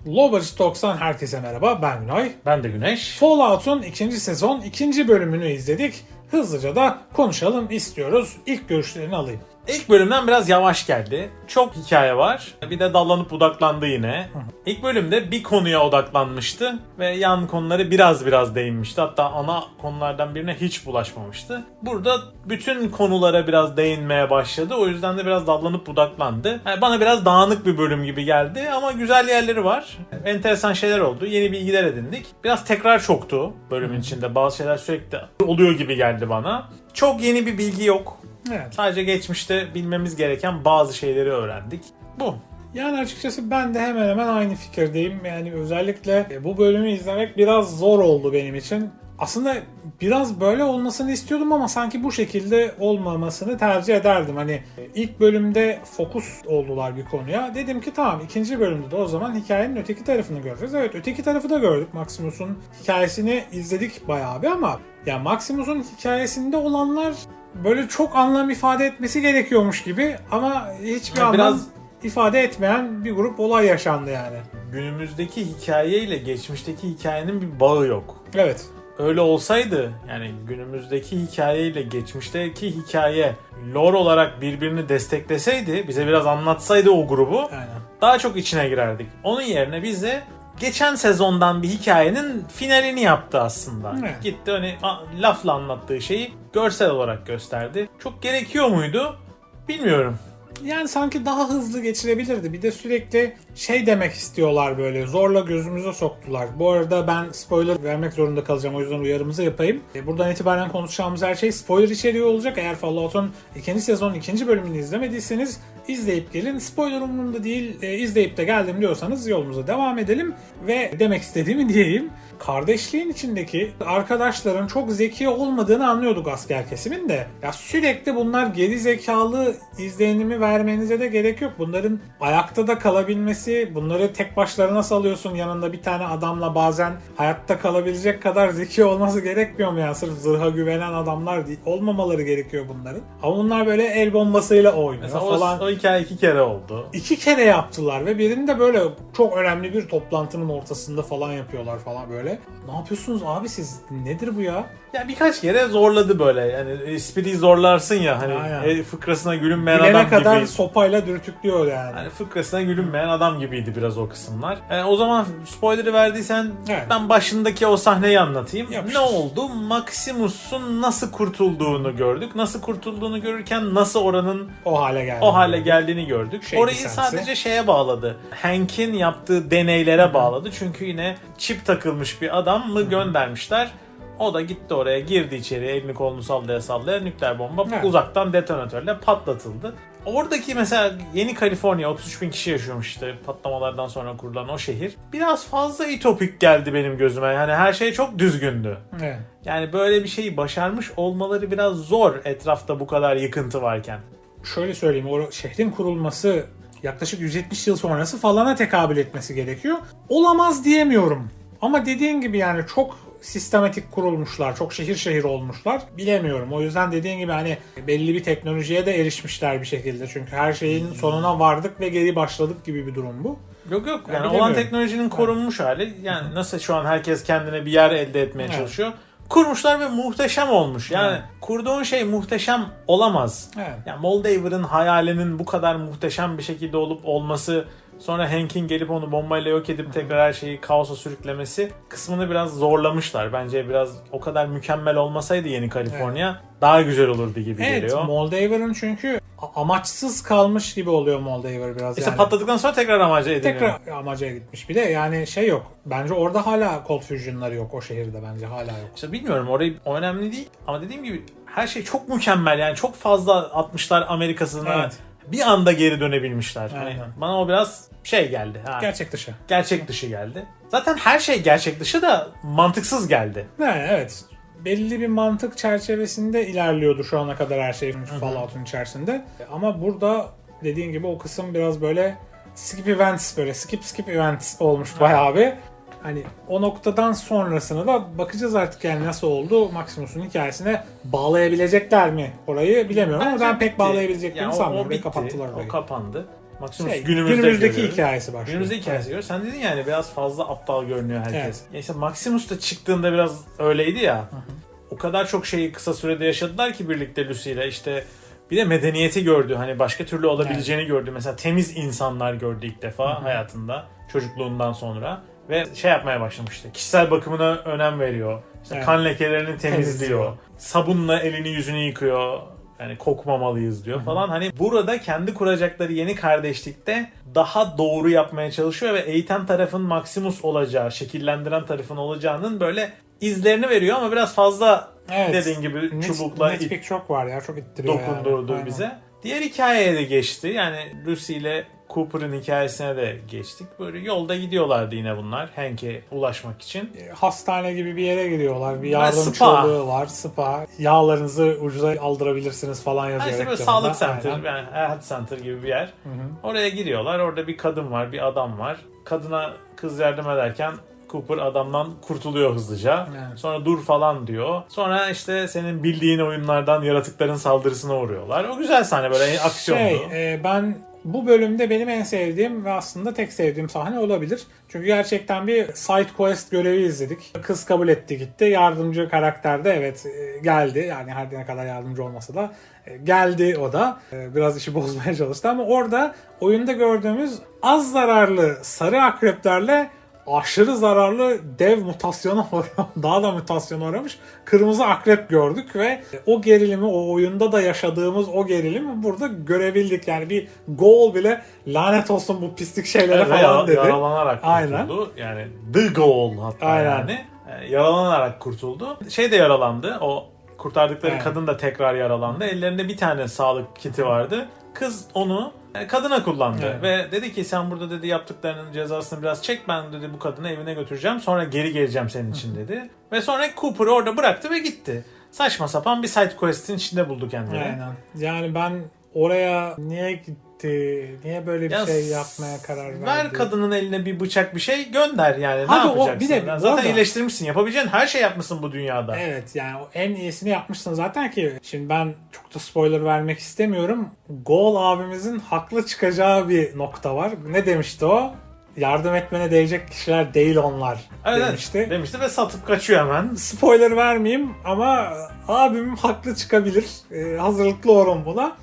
Lovers Talks'tan herkese merhaba, ben Günay. Ben de Güneş. Fallout'un ikinci sezon ikinci bölümünü izledik. Hızlıca da konuşalım istiyoruz. İlk görüşlerini alayım. İlk bölümden biraz yavaş geldi. Çok hikaye var. Bir de dallanıp budaklandı yine. İlk bölümde bir konuya odaklanmıştı ve yan konuları biraz değinmişti. Hatta ana konulardan birine hiç bulaşmamıştı. Burada bütün konulara biraz değinmeye başladı. O yüzden de biraz dallanıp budaklandı. Yani bana biraz dağınık bir bölüm gibi geldi ama güzel yerleri var. Enteresan şeyler oldu. Yeni bilgiler edindik. Biraz tekrar çoktu bölümün içinde. Bazı şeyler sürekli oluyor gibi geldi bana. Çok yeni bir bilgi yok. Evet. Sadece geçmişte bilmemiz gereken bazı şeyleri öğrendik. Bu. Yani açıkçası ben de hemen hemen aynı fikirdeyim. Yani özellikle bu bölümü izlemek biraz zor oldu benim için. Aslında biraz böyle olmasını istiyordum ama sanki bu şekilde olmamasını tercih ederdim. Hani ilk bölümde fokus oldular bir konuya. Dedim ki tamam, ikinci bölümde de o zaman hikayenin öteki tarafını göreceğiz. Evet, öteki tarafı da gördük. Maximus'un hikayesini izledik bayağı bir ama ya Maximus'un hikayesinde olanlar böyle çok anlam ifade etmesi gerekiyormuş gibi ama hiçbir Yani anlam ifade etmeyen bir grup olay yaşandı yani. Günümüzdeki hikayeyle geçmişteki hikayenin bir bağı yok. Evet. Öyle olsaydı, yani günümüzdeki hikayeyle geçmişteki hikaye lore olarak birbirini destekleseydi, bize biraz anlatsaydı o grubu, Aynen. daha çok içine girerdik. Onun yerine bize geçen sezondan bir hikayenin finalini yaptı aslında. Evet. Gitti hani lafla anlattığı şeyi görsel olarak gösterdi. Çok gerekiyor muydu? Bilmiyorum. Yani sanki daha hızlı geçirebilirdi. Bir de sürekli şey demek istiyorlar, böyle zorla gözümüze soktular. Bu arada ben spoiler vermek zorunda kalacağım, o yüzden uyarımızı yapayım. Buradan itibaren konuşacağımız her şey spoiler içeriği olacak. Eğer Fallout'un ikinci sezonun ikinci bölümünü izlemediyseniz izleyip gelin. Spoiler umurumda değil, izleyip de geldim diyorsanız yolumuza devam edelim. Ve demek istediğimi diyeyim. Kardeşliğin içindeki arkadaşların çok zeki olmadığını anlıyorduk asker kesimin de. Ya sürekli bunlar geri zekalı izlenimi vermenize de gerek yok. Bunların ayakta da kalabilmesi, bunları tek başlarına salıyorsun yanında bir tane adamla, bazen hayatta kalabilecek kadar zeki olması gerekmiyor mu ya? Sırf zırha güvenen adamlar değil, olmamaları gerekiyor bunların. Ama bunlar böyle el bombasıyla oynuyor Mesela falan. o hikaye 2 kere oldu. 2 kere yaptılar ve birinde böyle çok önemli bir toplantının ortasında falan yapıyorlar falan böyle. Ne yapıyorsunuz abi siz? Nedir bu ya? Ya birkaç kere zorladı böyle. Yani espriyi zorlarsın ya, hani Aynen. Fıkrasına gülünmeyen Bilene adam kadar gibi. sopayla dürtüklüyor yani. Hani fıkrasına gülünmeyen adam gibiydi biraz o kısımlar. O zaman spoiler'ı verdiysen Evet. ben başındaki o sahneyi anlatayım. Yapıştır. Ne oldu? Maximus'un nasıl kurtulduğunu gördük. Nasıl kurtulduğunu görürken nasıl oranın O hale geldi. o hale geldiğini gördük. Şeydi Orayı sensi. sadece şeye bağladı. Hank'in yaptığı deneylere bağladı. Çünkü yine çip takılmış bir adam mı göndermişler. O da gitti oraya, girdi içeri, elini kolunu sallaya sallaya nükleer bomba Evet. uzaktan detonatörle patlatıldı. Oradaki mesela Yeni Kaliforniya, 33 bin kişi yaşıyormuş işte patlamalardan sonra kurulan o şehir. Biraz fazla ütopik geldi benim gözüme. Yani her şey çok düzgündü. Evet. Yani böyle bir şeyi başarmış olmaları biraz zor, etrafta bu kadar yıkıntı varken. Şöyle söyleyeyim, o şehrin kurulması yaklaşık 170 yıl sonrası falana tekabül etmesi gerekiyor. Olamaz diyemiyorum. Ama dediğin gibi yani çok sistematik kurulmuşlar, çok şehir şehir olmuşlar. Bilemiyorum. O yüzden dediğin gibi hani belli bir teknolojiye de erişmişler bir şekilde. Çünkü her şeyin sonuna vardık ve geri başladık gibi bir durum bu. Yok yani bilemiyorum. olan teknolojinin korunmuş hali. Yani nasıl şu an herkes kendine bir yer elde etmeye Evet. çalışıyor. Kurmuşlar ve muhteşem olmuş. Yani Evet. kurduğun şey muhteşem olamaz. Evet. Yani Moldaver'ın hayalinin bu kadar muhteşem bir şekilde olup olması, sonra Hank'in gelip onu bombayla yok edip tekrar her şeyi kaosa sürüklemesi kısmını biraz zorlamışlar. Bence biraz o kadar mükemmel olmasaydı Yeni Kaliforniya daha güzel olurdu gibi Evet, geliyor. Moldaver'ın çünkü amaçsız kalmış gibi oluyor Moldaver biraz İşte yani. patladıktan sonra tekrar amaca ediniyor. Tekrar amaca gitmiş. Bir de yani şey yok. Bence orada hala Cold Fusion'ları yok o şehirde, bence hala yok. İşte bilmiyorum, orayı o önemli değil ama dediğim gibi her şey çok mükemmel, yani çok fazla atmışlar Amerika'sına. Evet. Bir anda geri dönebilmişler. Hani Aynen. bana o biraz şey geldi. Gerçek dışı. Gerçek dışı geldi. Zaten her şey gerçek dışı da mantıksız geldi. Yani evet. Belli bir mantık çerçevesinde ilerliyordu şu ana kadar her şey Fallout'un içerisinde. Ama burada dediğin gibi o kısım biraz böyle skip events, böyle skip events olmuş bayağı bir. Hani o noktadan sonrasına da bakacağız artık, yani nasıl oldu, Maximus'un hikayesine bağlayabilecekler mi orayı bilemiyorum ama Bence ben pek bitti. bağlayabileceklerini Yani sanmıyorum. bitti. Kapattılar orayı. O kapandı. Maximus günümüzdeki görüyoruz. hikayesi başlıyor. Günümüzde hikayesi görüyoruz. Sen dedin yani biraz fazla aptal görünüyor herkes. Evet. Ya işte Maximus da çıktığında biraz öyleydi ya. O kadar çok şeyi kısa sürede yaşadılar ki birlikte Lucy ile işte bir de medeniyeti gördü. Hani başka türlü olabileceğini gördü. Mesela temiz insanlar gördü ilk defa hayatında. Çocukluğundan sonra. Ve şey yapmaya başlamıştı. Kişisel bakımına önem veriyor. İşte kan lekelerini temizliyor. Sabunla elini yüzünü yıkıyor. Yani kokmamalıyız diyor falan. Hani burada kendi kuracakları yeni kardeşlikte daha doğru yapmaya çalışıyor ve eğiten tarafın Maximus olacağı, şekillendiren tarafın olacağının böyle izlerini veriyor ama biraz fazla dediğin gibi çubukla Nitpick çok var ya, çok ittiriyor dokundurdu yani. bize. Diğer hikayeye de geçti. Yani Lucy ile Cooper'ın hikayesine de geçtik. Böyle yolda gidiyorlardı yine bunlar Hank'e ulaşmak için. Hastane gibi bir yere giriyorlar. Bir Spa. yardımcı oluğu var. Spa. Yağlarınızı ucuza aldırabilirsiniz falan yazıyor. İşte böyle reklamında. sağlık center, Aynen. yani health center gibi bir yer. Oraya giriyorlar. Orada bir kadın var, bir adam var. Kadına kız yardım ederken Cooper adamdan kurtuluyor hızlıca. Evet. Sonra dur falan diyor. Sonra işte senin bildiğin oyunlardan yaratıkların saldırısına uğruyorlar. O güzel sahne, böyle aksiyonlu. Ben bu bölümde benim en sevdiğim ve aslında tek sevdiğim sahne olabilir. Çünkü gerçekten bir side quest görevi izledik. Kız kabul etti gitti. Yardımcı karakter de evet geldi. Yani her ne kadar yardımcı olmasa da geldi o da. Biraz işi bozmaya çalıştı ama orada oyunda gördüğümüz az zararlı sarı akreplerle aşırı zararlı dev mutasyona daha da mutasyona uğramış kırmızı akrep gördük ve o gerilimi, o oyunda da yaşadığımız o gerilimi burada görebildik. Yani bir goal bile lanet olsun bu pislik şeylere falan dedi. Yaralanarak Aynen. kurtuldu. Yani the goal hatta. Aynen. Yani. Yaralanarak kurtuldu. Şey de yaralandı. O kurtardıkları Evet. kadın da tekrar yaralandı. Ellerinde bir tane sağlık kiti vardı. Kız onu kadına kullandı. Evet. Ve dedi ki sen burada dedi yaptıklarının cezasını biraz çek, ben dedi bu kadını evine götüreceğim, sonra geri geleceğim senin için dedi. Ve sonra Cooper'ı orada bıraktı ve gitti. Saçma sapan bir side quest'in içinde buldu kendini. Aynen. Yani ben oraya niye gitti, niye böyle bir şey yapmaya karar verdi? Ver kadının eline bir bıçak, bir şey gönder yani. Hadi ne yapacaksın? bir de Yani zaten orada- iyileştirmişsin. Yapabileceğin her şey yapmışsın bu dünyada. Evet, yani o en iyisini yapmışsın zaten ki. Şimdi ben çok da spoiler vermek istemiyorum. Goal abimizin haklı çıkacağı bir nokta var. Ne demişti o? Yardım etmene değecek kişiler değil onlar demişti. Demişti ve satıp kaçıyor hemen. Spoiler vermeyeyim ama abim haklı çıkabilir. Hazırlıklı olun buna.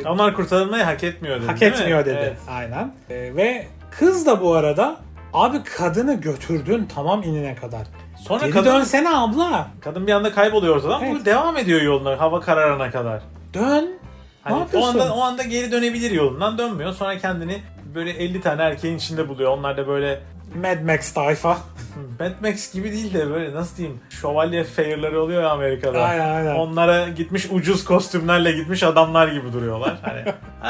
Onlar kurtarılmayı hak etmiyor dedi. Hak değil mi? etmiyor dedi. Evet. Aynen. Ve kız da bu arada abi kadını götürdün tamam inine kadar. Sonra Geri dönsene abla. kadın bir anda kayboluyor ortadan. Evet. Bu devam ediyor yoluna hava kararına kadar. Dön. Ne Hani yapıyorsun? o anda geri dönebilir yolundan, dönmüyor. Sonra kendini böyle 50 tane erkeğin içinde buluyor. Onlar da böyle Mad Max tayfa. Mad Max gibi değil de böyle nasıl diyeyim, şövalye fair'ları oluyor ya Amerika'da. Aynen. Onlara gitmiş ucuz kostümlerle gitmiş adamlar gibi duruyorlar. Hani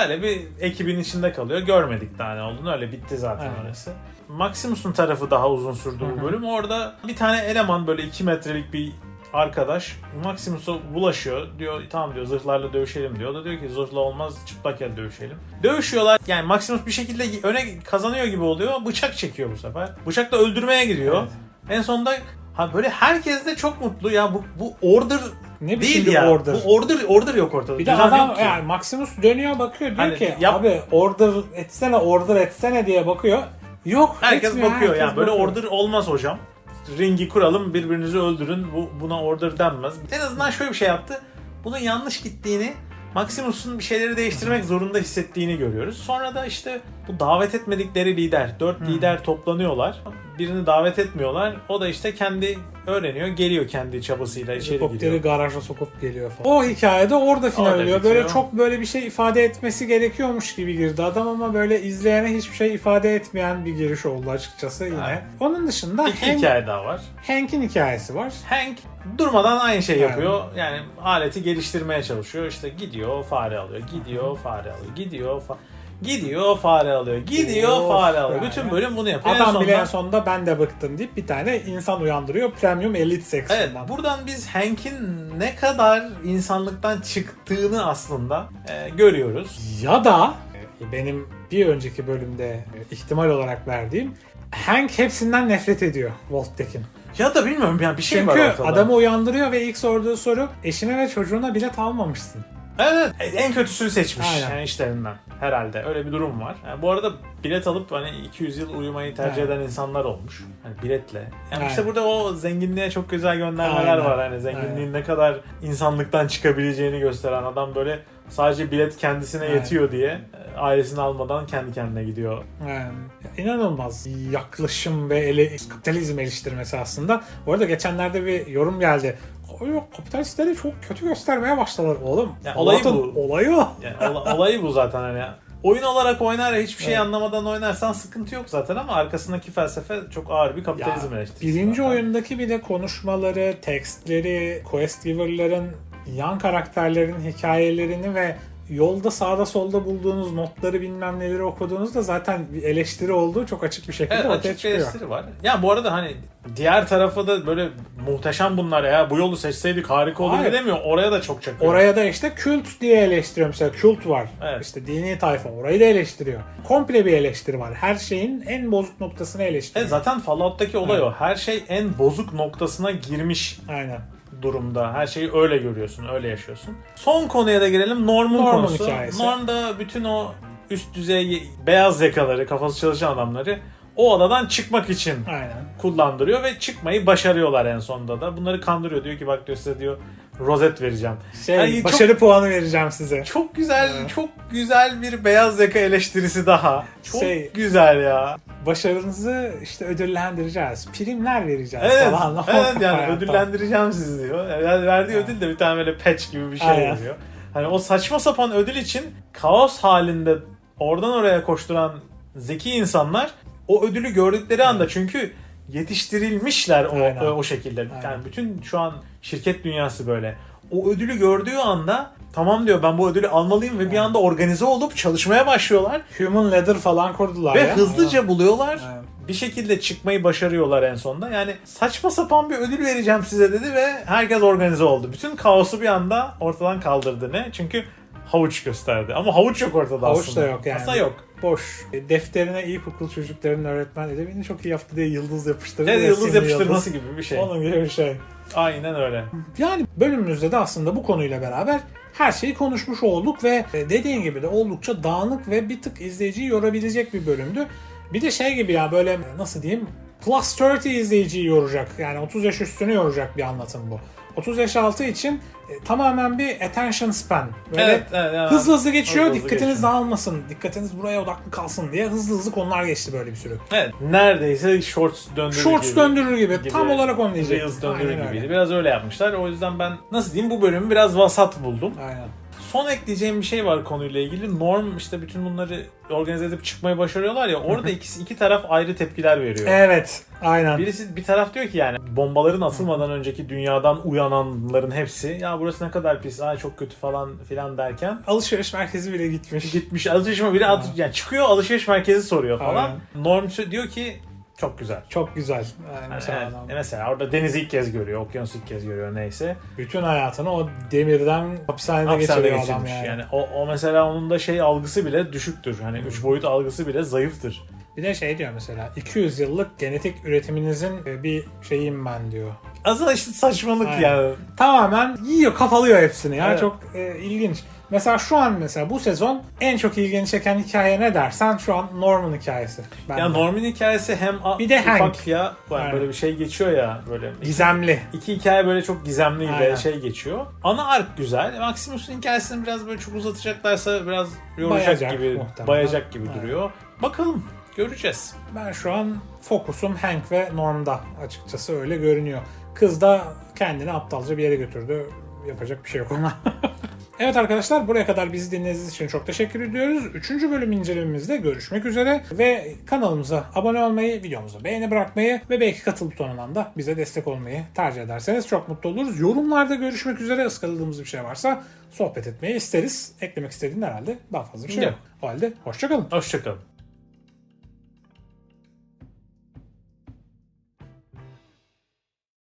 öyle bir ekibin içinde kalıyor. Görmedik daha ne olduğunu. Öyle bitti zaten Aynen. orası. Maximus'un tarafı daha uzun sürdü bu bölüm. Orada bir tane eleman, böyle 2 metrelik bir arkadaş Maximus'a bulaşıyor. Diyor tamam diyor, zırhlarla dövüşelim diyor. O da diyor ki zırhla olmaz, çıplak el dövüşelim. Dövüşüyorlar. Yani Maximus bir şekilde öne kazanıyor gibi oluyor. Bıçak çekiyor bu sefer. Bıçakla öldürmeye gidiyor. Evet. En sonunda böyle herkes de çok mutlu ya, bu order Ne değil biçim ya. bir order? Bu order yok ortada. Bir de Düzen adam yok ki. yani Maximus dönüyor bakıyor diyor Hani ki yap- abi order etsene diye bakıyor. Yok Herkes etmiyor, bakıyor herkes yani böyle bakıyor. order olmaz hocam. Ringi kuralım, birbirinizi öldürün. Buna order denmez. En azından şöyle bir şey yaptı. Bunun yanlış gittiğini, Maximus'un bir şeyleri değiştirmek zorunda hissettiğini görüyoruz. Sonra da işte bu davet etmedikleri lider, 4 lider toplanıyorlar. Birini davet etmiyorlar. O da işte kendi öğreniyor, geliyor kendi çabasıyla içeri Helikopteri giriyor. garaja sokup geliyor falan. O hikayede orada final Orada oluyor. bitiyor. Böyle çok böyle bir şey ifade etmesi gerekiyormuş gibi girdi adam ama böyle izleyene hiçbir şey ifade etmeyen bir giriş oldu açıkçası yine. Evet. Onun dışında İki hikaye daha var. Hank'in hikayesi var. Hank durmadan aynı şey Yani. yapıyor. Yani aleti geliştirmeye çalışıyor. İşte gidiyor, fare alıyor. Gidiyor, fare alıyor. Gidiyor, fare alıyor. Gidiyor, fare alıyor. Yani. Bütün bölüm bunu yapıyor. Adam En bile en sonunda- sonunda ben de bıktım deyip bir tane insan uyandırıyor Premium Elite Evet, seksiyondan. buradan biz Hank'in ne kadar insanlıktan çıktığını aslında görüyoruz. Ya da benim bir önceki bölümde ihtimal olarak verdiğim Hank hepsinden nefret ediyor Volt'tekin. Ya da bilmiyorum yani bir şey var Çünkü ortada. adamı uyandırıyor ve ilk sorduğu soru eşine ve çocuğuna bilet almamışsın. Evet, en kötüsünü seçmiş Aynen. yani işlerinden herhalde. Öyle bir durum var. Yani bu arada bilet alıp hani 200 yıl uyumayı tercih eden insanlar olmuş. Hani biletle. Yani işte Aynen. burada o zenginliğe çok güzel göndermeler Aynen. var. Hani zenginliğin ne kadar insanlıktan çıkabileceğini gösteren adam böyle sadece bilet kendisine Aynen. yetiyor diye ailesini almadan kendi kendine gidiyor. Yani, inanılmaz yaklaşım ve kapitalizm eleştirmesi aslında. Bu arada geçenlerde bir yorum geldi. Yok, kapitalistleri çok kötü göstermeye başladılar oğlum. Yani olayı Allah'ın bu. olayı o. Yani olayı bu zaten hani. Oyun olarak oynar ya hiçbir şey Evet. anlamadan oynarsan sıkıntı yok zaten ama arkasındaki felsefe çok ağır bir kapitalizm eleştirisi. Birinci zaten. oyundaki bir de konuşmaları, tekstleri, quest giver'ların yan karakterlerin hikayelerini ve yolda sağda solda bulduğunuz notları bilmem neleri okuduğunuzda zaten bir eleştiri olduğu çok açık bir şekilde Evet, ortaya açık bir çıkıyor. eleştiri var. Ya bu arada hani diğer tarafa da böyle muhteşem bunlar ya bu yolu seçseydik harika olurdu Hayır. demiyor. Oraya da çok çakıyor. Oraya da işte kült diye eleştiriyor. Mesela kült var. Evet. İşte dini tayfa. Orayı da eleştiriyor. Komple bir eleştiri var. Her şeyin en bozuk noktasını eleştiriyor. Zaten Fallout'taki olay o. Her şey en bozuk noktasına girmiş Aynen. durumda. Her şeyi öyle görüyorsun, öyle yaşıyorsun. Son konuya da gelelim. Norm'un konusu. hikayesi. Norm da bütün o üst düzey beyaz yakaları, kafası çalışan adamları o odadan çıkmak için Aynen. kullandırıyor ve çıkmayı başarıyorlar en sonunda da. Bunları kandırıyor. Diyor ki bak diyor size diyor rozet vereceğim. Yani Başarı puanı vereceğim size. çok güzel, Evet. çok güzel bir beyaz yaka eleştirisi daha. Çok güzel ya. Başarınızı işte ödüllendireceğiz. Primler vereceğiz Evet, falan. evet yani Hayatta. ödüllendireceğim sizi diyor. Yani verdiği ödül de bir tane böyle patch gibi bir şey Aynen. veriyor. Hani o saçma sapan ödül için kaos halinde oradan oraya koşturan zeki insanlar o ödülü gördükleri anda çünkü yetiştirilmişler Aynen. o şekilde. Aynen. Yani bütün şu an şirket dünyası böyle. O ödülü gördüğü anda tamam diyor ben bu ödülü almalıyım ve bir anda organize olup çalışmaya başlıyorlar. Human Ladder falan kurdular Ve ya. hızlıca buluyorlar. Aynen. Bir şekilde çıkmayı başarıyorlar en sonunda. Yani saçma sapan bir ödül vereceğim size dedi ve herkes organize oldu. Bütün kaosu bir anda ortadan kaldırdı. Ne? Çünkü havuç gösterdi. Ama havuç yok ortada Havuç aslında. da yok yani. Aslında yok. Boş. Defterine ilkokul çocuklarının öğretmen edebiyatını çok iyi yaptı diye yıldız yapıştırdı. Evet, yıldız Resimli yapıştırması gibi bir şey. Onun gibi bir şey. Aynen öyle. Yani bölümümüzde de aslında bu konuyla beraber her şeyi konuşmuş olduk ve dediğin gibi de oldukça dağınık ve bir tık izleyiciyi yorabilecek bir bölümdü. Bir de şey gibi ya böyle nasıl diyeyim plus 30 izleyiciyi yoracak. Yani 30 yaş üstünü yoracak bir anlatım bu. 30 yaş altı için tamamen bir attention span. Böyle Evet, yani hızlı hızlı geçiyor. hızlı Dikkatiniz geçiyor. dağılmasın. Dikkatiniz buraya odaklı kalsın diye hızlı konular geçti böyle bir sürü. Evet. Neredeyse shorts döndürür Shorts gibi. döndürür gibi. Tam olarak onu diyecektim. Reels döndürür Aynen gibiydi. öyle. Biraz öyle yapmışlar. O yüzden ben nasıl diyeyim bu bölümü biraz vasat buldum. Aynen. Son ekleyeceğim bir şey var konuyla ilgili. Norm işte bütün bunları organize edip çıkmayı başarıyorlar ya. Orada iki taraf ayrı tepkiler veriyor. Evet. Aynen. Birisi bir taraf diyor ki yani bombaların atılmadan önceki dünyadan uyananların hepsi ya burası ne kadar pis, ay çok kötü falan filan derken Alışveriş merkezi bile gitmiş. gitmiş alışveriş biri yani çıkıyor alışveriş merkezi soruyor falan. Aynen. Norm diyor ki çok güzel. Çok güzel. Yani mesela Yani adam mesela orada denizi ilk kez görüyor, okyanusu ilk kez görüyor neyse. bütün hayatını o demirden hapishanede Hapishanede geçiriyor adam geçirmiş. yani. Yani o mesela onun da şey algısı bile düşüktür. Hani 3 boyut algısı bile zayıftır. Bir de şey diyor mesela 200 yıllık genetik üretiminizin bir şeyim ben diyor. Aslında işte saçmalık Aynen. yani. Tamamen yiyor, kafalıyor hepsini ya. Evet. Çok ilginç. Mesela şu an mesela bu sezon en çok ilgini çeken hikaye ne dersen şu an Norman hikayesi. Ya bende. Norman hikayesi hem Bir de ufak Hank. ya yani Aynen. böyle bir şey geçiyor ya böyle. Gizemli. İki hikaye böyle çok gizemli Aynen. ve şey geçiyor. Ana ark güzel. Maximus'un hikayesini biraz böyle çok uzatacaklarsa biraz yoracak Bayacak gibi, muhtemelen. bayacak gibi Aynen. duruyor. Bakalım. Göreceğiz. Ben şu an fokusum Hank ve Norm'da açıkçası öyle görünüyor. Kız da kendini aptalca bir yere götürdü. Yapacak bir şey yok ona. Evet arkadaşlar buraya kadar bizi dinlediğiniz için çok teşekkür ediyoruz. 3. bölüm incelememizde görüşmek üzere. Ve kanalımıza abone olmayı, videomuza beğeni bırakmayı ve belki katıl butonundan da bize destek olmayı tercih ederseniz çok mutlu oluruz. Yorumlarda görüşmek üzere. Iskaladığımız bir şey varsa sohbet etmeyi isteriz. Eklemek istediğin herhalde daha fazla bir şey yok. Yok. O halde hoşçakalın. Hoşçakalın.